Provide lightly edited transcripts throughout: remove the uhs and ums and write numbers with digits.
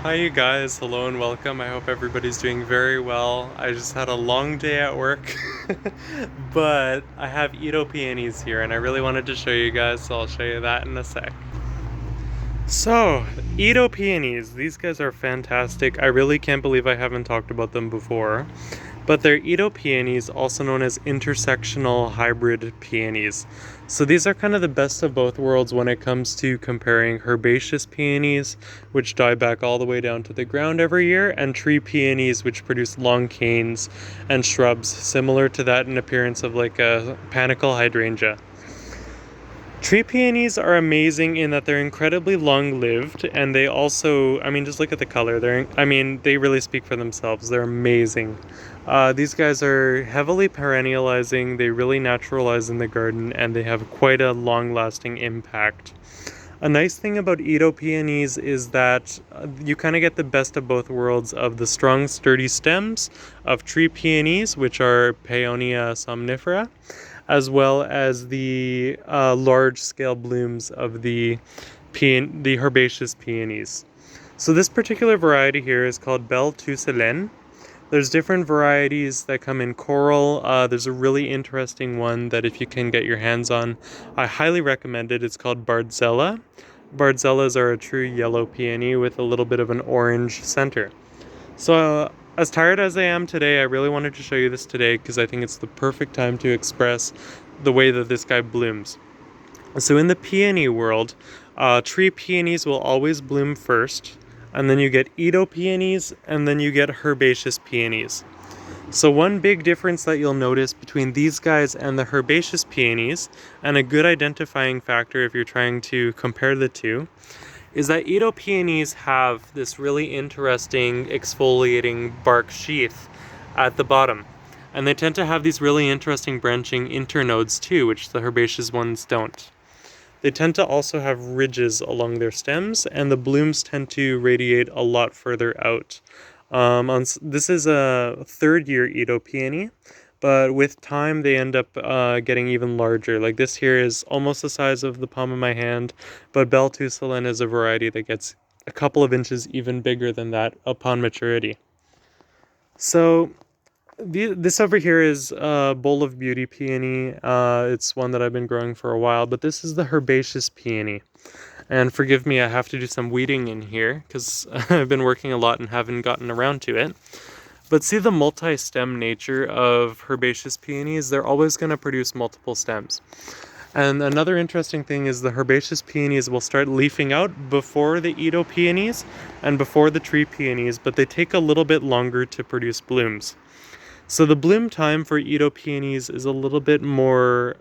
Hi you guys, hello and welcome. I hope everybody's doing very well. I just had a long day at work, but I have Itoh Peonies here and I really wanted to show you guys, so I'll show you that in a sec. So, Itoh Peonies, these guys are fantastic. I really can't believe I haven't talked about them before. But they're Itoh peonies, also known as intersectional hybrid peonies. So these are kind of the best of both worlds when it comes to comparing herbaceous peonies, which die back all the way down to the ground every year, and tree peonies, which produce long canes and shrubs, similar to that in appearance of like a panicle hydrangea. Tree peonies are amazing in that they're incredibly long-lived, and they also, just look at the color. They really speak for themselves. They're amazing. These guys are heavily perennializing, they really naturalize in the garden, and they have quite a long-lasting impact. A nice thing about Itoh peonies is that you kind of get the best of both worlds of the strong, sturdy stems of tree peonies, which are Paeonia somnifera, as well as the large-scale blooms of the herbaceous peonies. So this particular variety here is called Belle Touselaine. There's different varieties that come in coral. There's a really interesting one that if you can get your hands on, I highly recommend it. It's called Bardzella. Bardzellas are a true yellow peony with a little bit of an orange center. So as tired as I am today, I really wanted to show you this today because I think it's the perfect time to express the way that this guy blooms. So in the peony world, tree peonies will always bloom first, and then you get Itoh peonies, and then you get herbaceous peonies. So one big difference that you'll notice between these guys and the herbaceous peonies, and a good identifying factor if you're trying to compare the two, is that Itoh peonies have this really interesting exfoliating bark sheath at the bottom. And they tend to have these really interesting branching internodes too, which the herbaceous ones don't. They tend to also have ridges along their stems, and the blooms tend to radiate a lot further out. This is a third-year Itoh peony, but with time they end up getting even larger. Like this here is almost the size of the palm of my hand, but Belle Touselaine is a variety that gets a couple of inches even bigger than that upon maturity. So this over here is a bowl of beauty peony. It's one that I've been growing for a while, but this is the herbaceous peony. And forgive me, I have to do some weeding in here because I've been working a lot and haven't gotten around to it. But see the multi-stem nature of herbaceous peonies? They're always going to produce multiple stems. And another interesting thing is the herbaceous peonies will start leafing out before the Itoh peonies and before the tree peonies, but they take a little bit longer to produce blooms. So the bloom time for Itoh peonies is a little bit more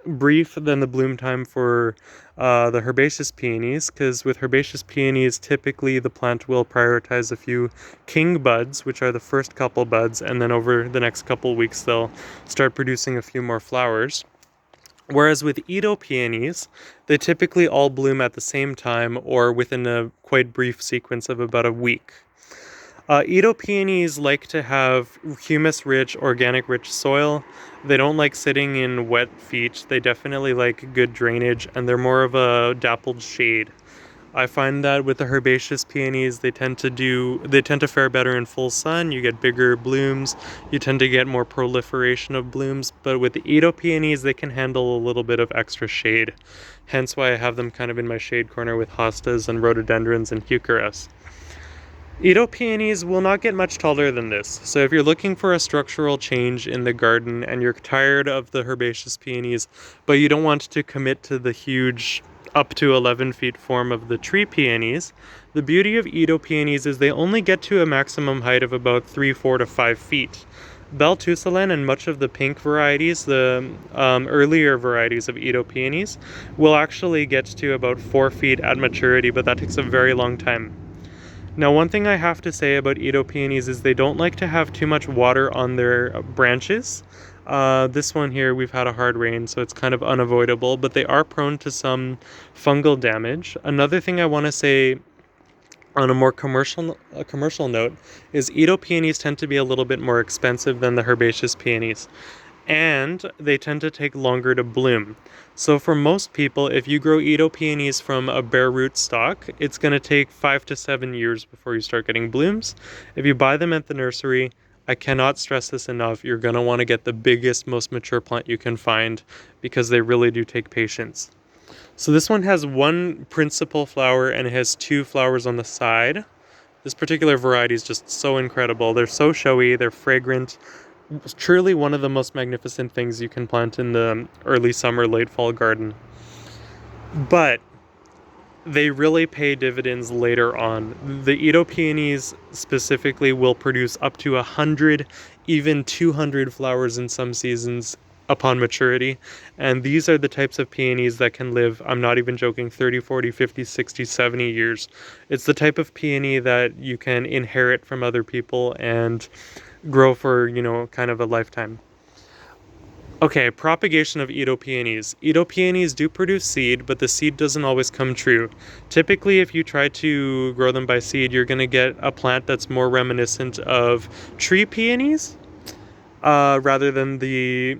brief than the bloom time for the herbaceous peonies, because with herbaceous peonies, typically the plant will prioritize a few king buds, which are the first couple buds, and then over the next couple weeks they'll start producing a few more flowers. Whereas with Itoh peonies, they typically all bloom at the same time or within a quite brief sequence of about a week. Itoh peonies like to have humus-rich, organic-rich soil. They don't like sitting in wet feet. They definitely like good drainage, and they're more of a dappled shade. I find that with the herbaceous peonies, they tend to fare better in full sun. You get bigger blooms. You tend to get more proliferation of blooms. But with the Itoh peonies, they can handle a little bit of extra shade. Hence why I have them kind of in my shade corner with hostas and rhododendrons and heucheras. Itoh peonies will not get much taller than this, so if you're looking for a structural change in the garden and you're tired of the herbaceous peonies, but you don't want to commit to the huge up to 11 feet form of the tree peonies, the beauty of Itoh peonies is they only get to a maximum height of about 3, 4 to 5 feet. Belle Touselaine and much of the pink varieties, the earlier varieties of Itoh peonies, will actually get to about 4 feet at maturity, but that takes a very long time. Now, one thing I have to say about Itoh peonies is they don't like to have too much water on their branches. This one here, we've had a hard rain, so it's kind of unavoidable, but they are prone to some fungal damage. Another thing I want to say on a more commercial note is Itoh peonies tend to be a little bit more expensive than the herbaceous peonies. and they tend to take longer to bloom. So for most people, if you grow Itoh Peonies from a bare root stock, it's going to take 5 to 7 years before you start getting blooms. If you buy them at the nursery, I cannot stress this enough, you're going to want to get the biggest, most mature plant you can find because they really do take patience. So this one has one principal flower and it has 2 flowers on the side. This particular variety is just so incredible. They're so showy, they're fragrant. It's truly one of the most magnificent things you can plant in the early summer, late fall garden. But they really pay dividends later on. The Itoh Peonies specifically will produce up to 100, even 200 flowers in some seasons upon maturity. And these are the types of peonies that can live, I'm not even joking, 30, 40, 50, 60, 70 years. It's the type of peony that you can inherit from other people and grow for, kind of a lifetime. Okay, propagation of Itoh Peonies. Itoh Peonies do produce seed, but the seed doesn't always come true. Typically, if you try to grow them by seed, you're going to get a plant that's more reminiscent of tree peonies rather than the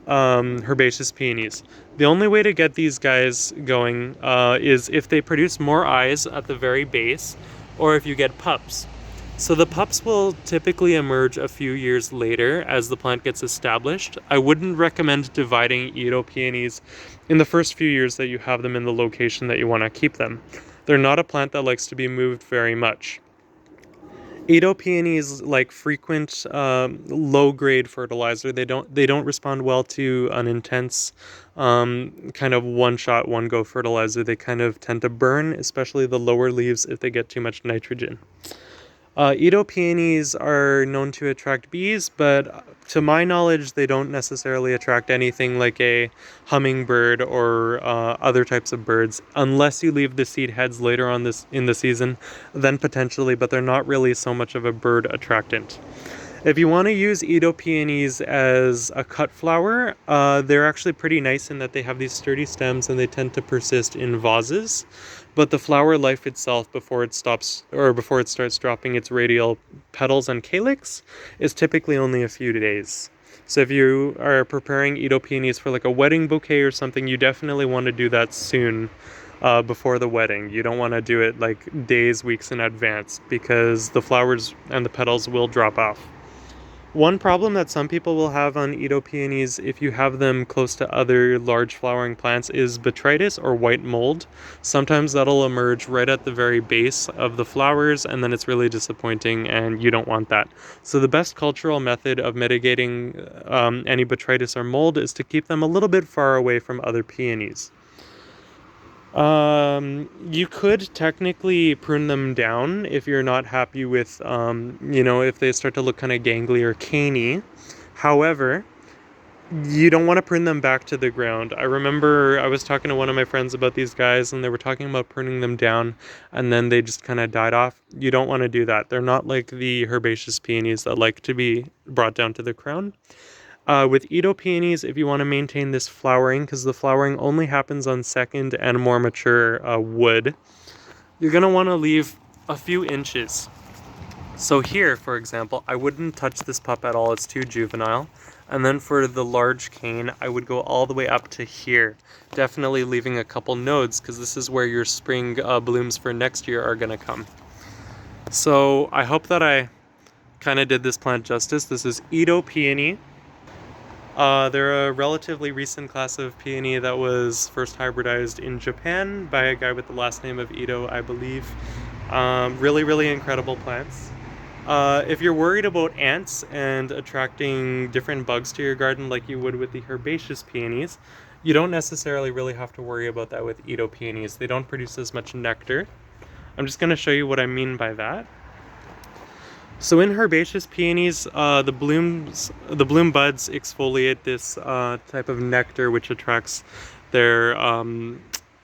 herbaceous peonies. The only way to get these guys going is if they produce more eyes at the very base, or if you get pups. So the pups will typically emerge a few years later as the plant gets established. I wouldn't recommend dividing Itoh Peonies in the first few years that you have them in the location that you want to keep them. They're not a plant that likes to be moved very much. Itoh Peonies like frequent low-grade fertilizer. They don't respond well to an intense kind of one-shot, one-go fertilizer. They kind of tend to burn, especially the lower leaves if they get too much nitrogen. Itoh Peonies are known to attract bees, but to my knowledge, they don't necessarily attract anything like a hummingbird or other types of birds, unless you leave the seed heads later on in the season, then potentially, but they're not really so much of a bird attractant. If you want to use Itoh Peonies as a cut flower, they're actually pretty nice in that they have these sturdy stems and they tend to persist in vases. But the flower life itself, before it starts dropping its radial petals and calyx, is typically only a few days. So if you are preparing Itoh Peonies for like a wedding bouquet or something, you definitely want to do that soon. Before the wedding. You don't want to do it like days, weeks in advance because the flowers and the petals will drop off. One problem that some people will have on Itoh Peonies if you have them close to other large flowering plants is botrytis or white mold. Sometimes that'll emerge right at the very base of the flowers and then it's really disappointing and you don't want that. So the best cultural method of mitigating any botrytis or mold is to keep them a little bit far away from other peonies. You could technically prune them down if you're not happy with, if they start to look kind of gangly or caney. However, you don't want to prune them back to the ground. I remember I was talking to one of my friends about these guys and they were talking about pruning them down and then they just kind of died off. You don't want to do that. They're not like the herbaceous peonies that like to be brought down to the crown. With Itoh Peonies, if you want to maintain this flowering, because the flowering only happens on second and more mature wood, you're going to want to leave a few inches. So here, for example, I wouldn't touch this pup at all, it's too juvenile. And then for the large cane, I would go all the way up to here, definitely leaving a couple nodes, because this is where your spring blooms for next year are going to come. So I hope that I kind of did this plant justice. This is Itoh Peony. They're a relatively recent class of peony that was first hybridized in Japan by a guy with the last name of Itoh, I believe. Really, really incredible plants. If you're worried about ants and attracting different bugs to your garden like you would with the herbaceous peonies, you don't necessarily really have to worry about that with Itoh Peonies. They don't produce as much nectar. I'm just going to show you what I mean by that. So in herbaceous peonies, the bloom buds exfoliate this type of nectar which attracts their,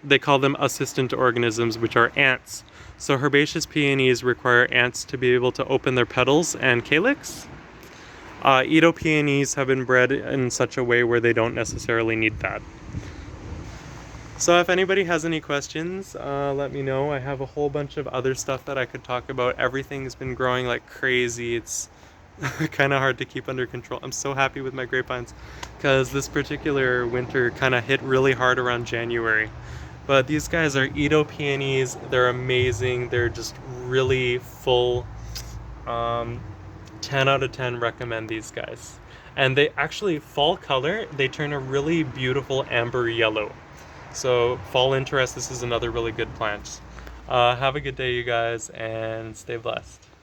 they call them assistant organisms, which are ants. So herbaceous peonies require ants to be able to open their petals and calyx. Itoh peonies have been bred in such a way where they don't necessarily need that. So if anybody has any questions, let me know. I have a whole bunch of other stuff that I could talk about. Everything's been growing like crazy. It's kind of hard to keep under control. I'm so happy with my grapevines because this particular winter kind of hit really hard around January. But these guys are Itoh Peonies. They're amazing. They're just really full. Um, 10 out of 10 recommend these guys. And they actually, fall color, they turn a really beautiful amber yellow. So fall interest, this is another really good plant. Have a good day, you guys, and stay blessed.